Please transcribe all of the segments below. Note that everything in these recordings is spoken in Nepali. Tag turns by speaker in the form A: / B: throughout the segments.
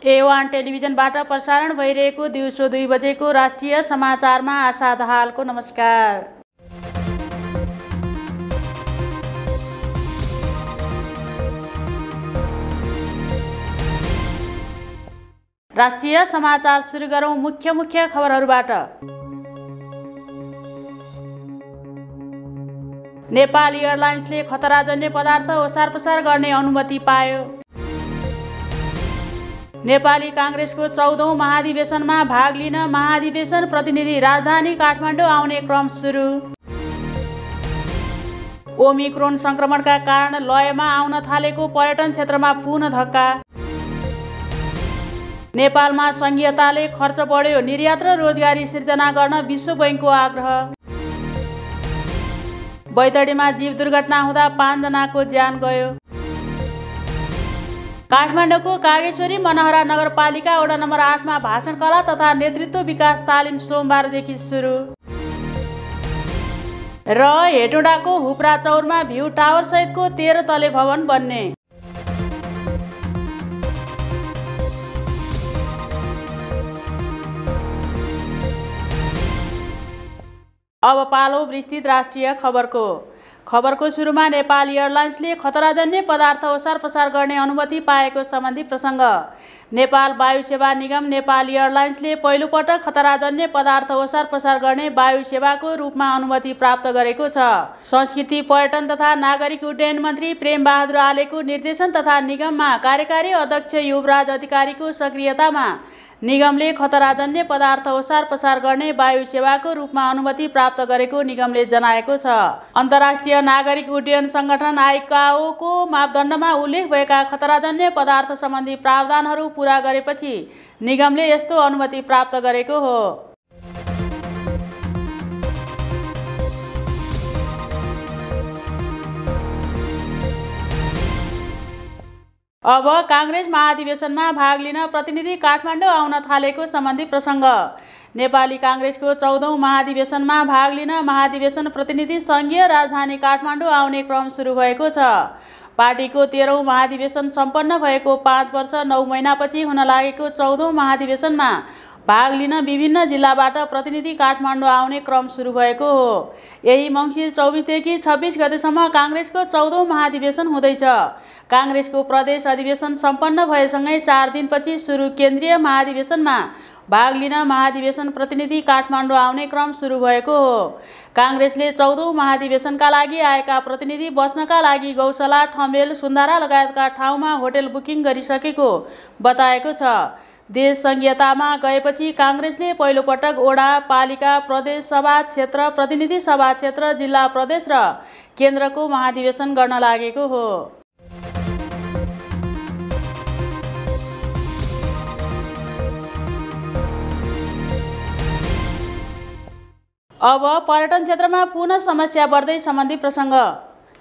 A: A1 टेलिभिजनबाट प्रसारण भइरहेको दिउँसो 2 बजेको राष्ट्रिय समाचारमा आशा दाहालको नमस्कार। राष्ट्रिय समाचार सुरु गरौं मुख्य खबरहरूबाट। नेपाल एयरलाइन्सले खतराजन्य पदार्थ ओसारपसार गर्ने अनुमति पायो। नेपाली कांग्रेसको 14औं महाधिवेशनमा भाग लिन महाधिवेशन प्रतिनिधि राजधानी काठमाडौँ आउने क्रम सुरु। ओमिक्रोन संक्रमणका कारण लयमा आउन थालेको पर्यटन क्षेत्रमा पुनः धक्का। नेपालमा संघीयताले खर्च बढ्यो, निर्यात र रोजगारी सिर्जना गर्न विश्व बैंकको आग्रह। बैतडीमा जीव दुर्घटना हुँदा 5 जनाको ज्यान गयो। काठमाडौँको कागेश्वरी मनहरा नगरपालिका वडा नम्बर 8 मा भाषण कला तथा नेतृत्व विकास तालिम सोमबारदेखि सुरु। र हेटौँडाको हुप्रा चौरमा भ्यू टावर सहितको 13 तले भवन बन्ने। अब पालो विस्तृत राष्ट्रिय खबरको सुरुमा नेपाल एयरलाइन्सले खतराजन्य पदार्थ ओसारपसार गर्ने अनुमति पाएको सम्बन्धी प्रसङ्ग। नेपाल वायु सेवा निगम नेपाल एयरलाइन्सले पहिलोपटक खतराजन्य पदार्थ ओसारपसार गर्ने वायु सेवाको रूपमा अनुमति प्राप्त गरेको छ। संस्कृति पर्यटन तथा नागरिक उड्डयन मन्त्री प्रेम बहादुर आलेको निर्देशन तथा निगममा कार्यकारी अध्यक्ष युवराज अधिकारीको सक्रियतामा निगमले खतराजन्य पदार्थ ओसारपसार गर्ने वायु सेवाको रूपमा अनुमति प्राप्त गरेको निगमले जनाएको छ। अन्तर्राष्ट्रिय नागरिक उड्डयन संगठन आइकाओको मापदण्डमा उल्लेख भएका खतराजन्य पदार्थ सम्बन्धी प्रावधानहरू पूरा गरेपछि निगमले यस्तो अनुमति प्राप्त गरेको हो। अब कांग्रेस महाधिवेशनमा भाग लिन प्रतिनिधि काठमाडौँ आउन थालेको सम्बन्धी प्रसङ्ग। नेपाली कांग्रेसको 14औं महाधिवेशनमा भाग लिन महाधिवेशन प्रतिनिधि संघीय राजधानी काठमाडौँ आउने क्रम सुरु भएको छ। पार्टीको 13औं महाधिवेशन सम्पन्न भएको 5 वर्ष 9 महिनापछि हुन लागेको 14औं महाधिवेशनमा भाग लिन विभिन्न जिल्लाबाट प्रतिनिधि काठमाडौँ आउने क्रम सुरु भएको हो। यही मङ्सिर 24 देखि 26 गतेसम्म कांग्रेसको 14औं महाधिवेशन हुँदैछ। कांग्रेसको प्रदेश अधिवेशन सम्पन्न भएसँगै 4 दिनपछि सुरु केन्द्रीय महाधिवेशनमा भाग लिन महाधिवेशन प्रतिनिधि काठमाडौँ आउने क्रम सुरु भएको हो। कांग्रेसले 14औं महाधिवेशनका लागि आएका प्रतिनिधि बस्नका लागि गौशाला, ठमेल, सुन्धारा लगायतका ठाउँमा होटल बुकिङ गरिसकेको बताएको छ। देश संघीयतामा गएपछि कांग्रेसले पहिलोपटक वडा, पालिका, प्रदेश सभा क्षेत्र, प्रतिनिधि सभा क्षेत्र, जिल्ला, प्रदेश र केन्द्रको महाधिवेशन गर्न लागेको हो। अब पर्यटन क्षेत्रमा पुनः समस्या बढ्दै सम्बन्धी प्रसङ्ग।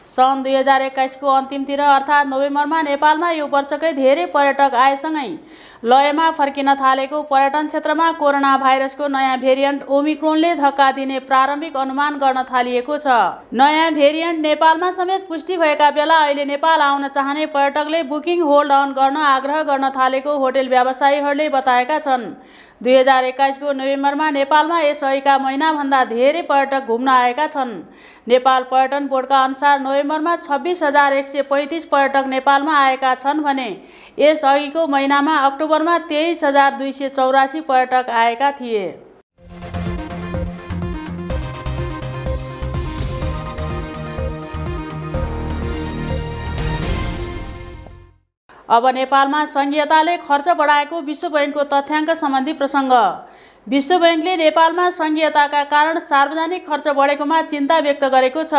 A: सन् 2021 को अन्तिमतिर अर्थात् नोभेम्बरमा नेपालमा यो वर्षकै धेरै पर्यटक आएसँगै लयमा फर्किन थालेको पर्यटन क्षेत्रमा कोरोना भाइरसको नयाँ भेरिएन्ट ओमिक्रोनले धक्का दिने प्रारम्भिक अनुमान गर्न थालिएको छ। नयाँ भेरिएन्ट नेपालमा समेत पुष्टि भएका बेला अहिले नेपाल आउन चाहने पर्यटकले बुकिङ होल्ड अन गर्न आग्रह गर्न थालेको होटल व्यवसायीहरूले बताएका छन्। 2021 को नोभेम्बरमा नेपालमा यसअघिका महिनाभन्दा धेरै पर्यटक घुम्न आएका छन्। नेपाल पर्यटन बोर्डका अनुसार नोभेम्बरमा 26,135 पर्यटक नेपालमा आएका छन् भने यसअघिको महिनामा अक्टोबरमा 23,284 पर्यटक आएका थिए। अब नेपालमा संघीयताले खर्च बढाएको विश्व बैंकको तथ्याङ्क सम्बन्धी प्रसङ्ग। विश्व बैंकले नेपालमा संघीयताका कारण सार्वजनिक खर्च बढेकोमा चिन्ता व्यक्त गरेको छ।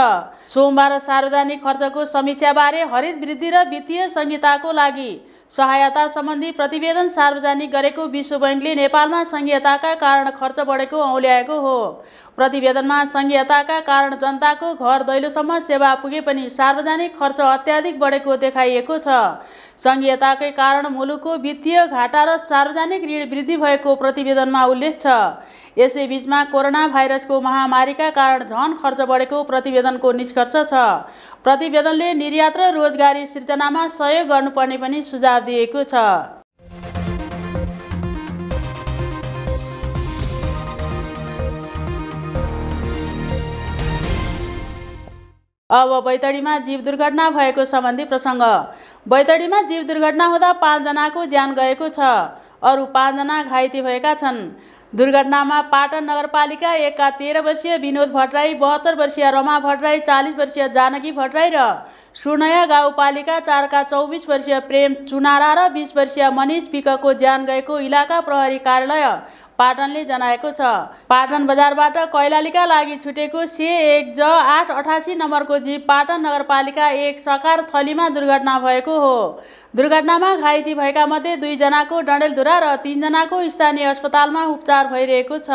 A: सोमबार सार्वजनिक खर्चको समीक्षाबारे हरित वृद्धि र वित्तीय संहिताको लागि सहायता सम्बन्धी प्रतिवेदन सार्वजनिक गरेको विश्व बैंकले नेपालमा संघीयताका कारण खर्च बढेको औल्याएको हो। प्रतिवेदनमा संघीयताका कारण जनताको घर दैलोसम्म सेवा पुगे पनि सार्वजनिक खर्च अत्याधिक बढेको देखाइएको छ। संघीयताकै कारण मुलुकको वित्तीय घाटा र सार्वजनिक ऋण वृद्धि भएको प्रतिवेदनमा उल्लेख छ। यसैबीचमा कोरोना भाइरसको महामारीका कारण झन खर्च बढेको प्रतिवेदनको निष्कर्ष छ। प्रतिवेदनले निर्यात र रोजगारी सिर्जनामा सहयोग गर्नुपर्ने पनि सुझाव दिएको छ। अब बैतडीमा जीव दुर्घटना भएको सम्बन्धी प्रसङ्ग। बैतडीमा जीव दुर्घटना हुँदा 5 जनाको ज्यान गएको छ, अरू 5 जना घाइते भएका छन्। दुर्घटनामा पाटन नगरपालिका 1 का 13 वर्षीय विनोद भट्टराई, 72 वर्षीय रमा भट्टराई, 40 वर्षीय जानकी भट्टराई र सुनया गाउँपालिका 4 का 24 वर्षीय प्रेम चुनारा र 20 वर्षीय मनिष विकको ज्यान गएको इलाका प्रहरी कार्यालय पाटनले जनाएको छ। पाटन बजारबाट कैलालीका लागि छुटेको C1J 888 नम्बरको जीप पाटन नगरपालिका 1 सकार थलीमा दुर्घटना भएको हो। दुर्घटनामा घाइते भएका मध्ये 2 जनाको डडेलधुरा र 3 जनाको स्थानीय अस्पतालमा उपचार भइरहेको छ।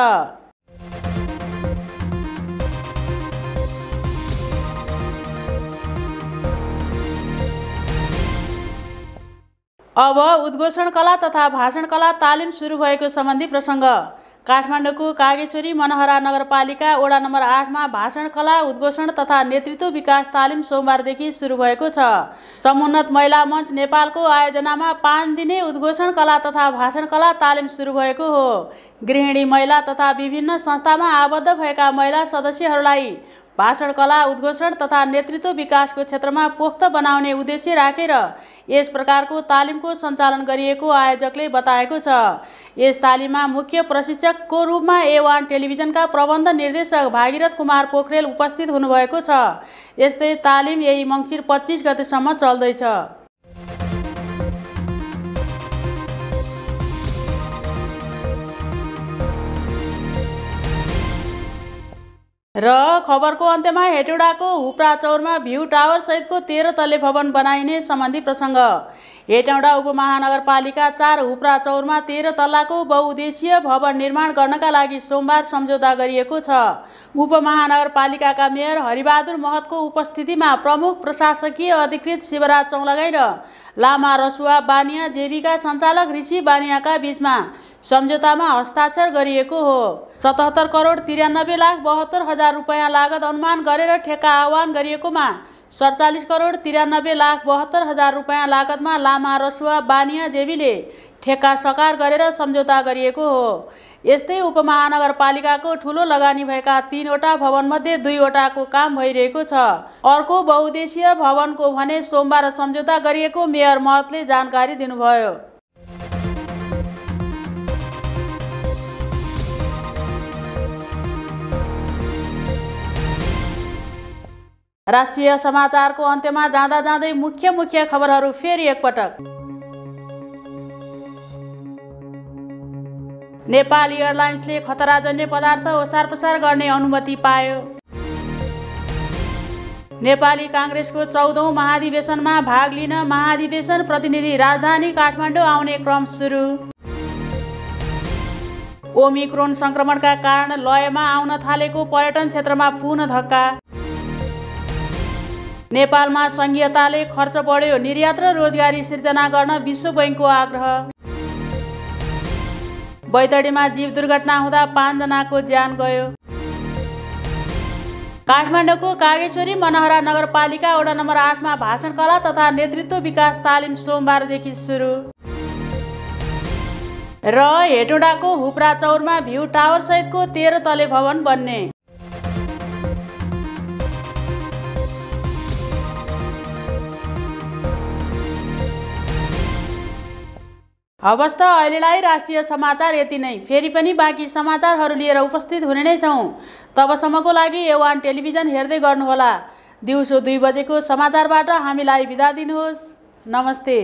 A: अब उद्घोषण कला तथा भाषण कला तालिम सुरु भएको सम्बन्धी प्रसङ्ग। काठमाडौँको कागेश्वरी मनहरा नगरपालिका वडा नम्बर 8 मा भाषण कला, उद्घोषण तथा नेतृत्व विकास तालिम सोमबारदेखि सुरु भएको छ। समुन्नत महिला मञ्च नेपालको आयोजनामा 5 दिने उद्घोषण कला तथा भाषण कला तालिम सुरु भएको हो। गृहिणी महिला तथा विभिन्न संस्थामा आबद्ध भएका महिला सदस्यहरूलाई भाषण कला, उद्घोषण तथा नेतृत्व विकासको क्षेत्रमा पोख्त बनाउने उद्देश्य राखेर यस प्रकारको तालिमको सञ्चालन गरिएको आयोजकले बताएको छ। यस तालिममा मुख्य प्रशिक्षकको रूपमा A1 टेलिभिजनका प्रबन्ध निर्देशक भागीरथ कुमार पोखरेल उपस्थित हुनुभएको छ। यस्तै तालिम यही मङ्सिर 25 गतेसम्म चल्दैछ। र खबरको अन्त्यमा हेटौडाको हुप्रा चौरमा भ्यू टावर सहितको 13 तल्ले भवन बनाइने सम्बन्धी प्रसङ्ग। हेटौडा उपमहानगरपालिका 4 हुप्रा चौरमा 13 तल्लाको बहुउद्देशीय भवन निर्माण गर्नका लागि सोमबार सम्झौता गरिएको छ। उपमहानगरपालिकाका मेयर हरिबहादुर महतको उपस्थितिमा प्रमुख प्रशासकीय अधिकृत शिवराज चौलागाई र लामा रसुवा बानिया जेबीका सञ्चालक ऋषि बानियाका बीचमा सम्झौतामा हस्ताक्षर गरिएको हो। 77 करोड 93 लाख 72 हजार रुपैयाँ लागत अनुमान गरेर ठेक्का आह्वान गरिएकोमा 47 करोड 93 लाख 72 हजार रुपैयाँ लागतमा लामा रसुवा बानिया जेबीले ठेक्का सकार गरेर सम्झौता गरिएको हो। यस्तै उपमहानगरपालिकाको ठूलो लगानी भएका 3 वटा भवनमध्ये 2 वटाको काम भइरहेको छ। अर्को बहुउद्देशीय भवनको भने सोमबार सम्झौता गरिएको मेयर महतले जानकारी दिनुभयो। राष्ट्रिय समाचारको अन्त्यमा जाँदै मुख्य खबरहरू फेरि एकपटक। नेपाल एयरलाइन्सले खतराजन्य पदार्थ ओसारपसार गर्ने अनुमति पायो। नेपाली काङ्ग्रेसको 14औं महाधिवेशनमा भाग लिन महाधिवेशन प्रतिनिधि राजधानी काठमाडौँ आउने क्रम सुरु। ओमिक्रोन संक्रमणका कारण लयमा आउन थालेको पर्यटन क्षेत्रमा पुनः धक्का। नेपालमा संघीयताले खर्च बढ्यो, निर्यात र रोजगारी सिर्जना गर्न विश्व बैंकको आग्रह। बैतडीमा जीव दुर्घटना हुँदा 5 जनाको ज्यान गयो। काठमाडौँको कागेश्वरी मनहरा नगरपालिका वडा नम्बर 8 मा भाषण कला तथा नेतृत्व विकास तालिम सोमबारदेखि सुरु। र हेटौडाको हुप्रा चौरमा भ्यू टावर सहितको 13 तले भवन बन्ने। हवस् त अहिलेलाई राष्ट्रिय समाचार यति नै। फेरि पनि बाँकी समाचारहरू लिएर उपस्थित हुने नै छौँ। तबसम्मको लागि A1 टेलिभिजन हेर्दै गर्नुहोला। दिउँसो 2 बजेको समाचारबाट हामीलाई बिदा दिनुहोस्। नमस्ते।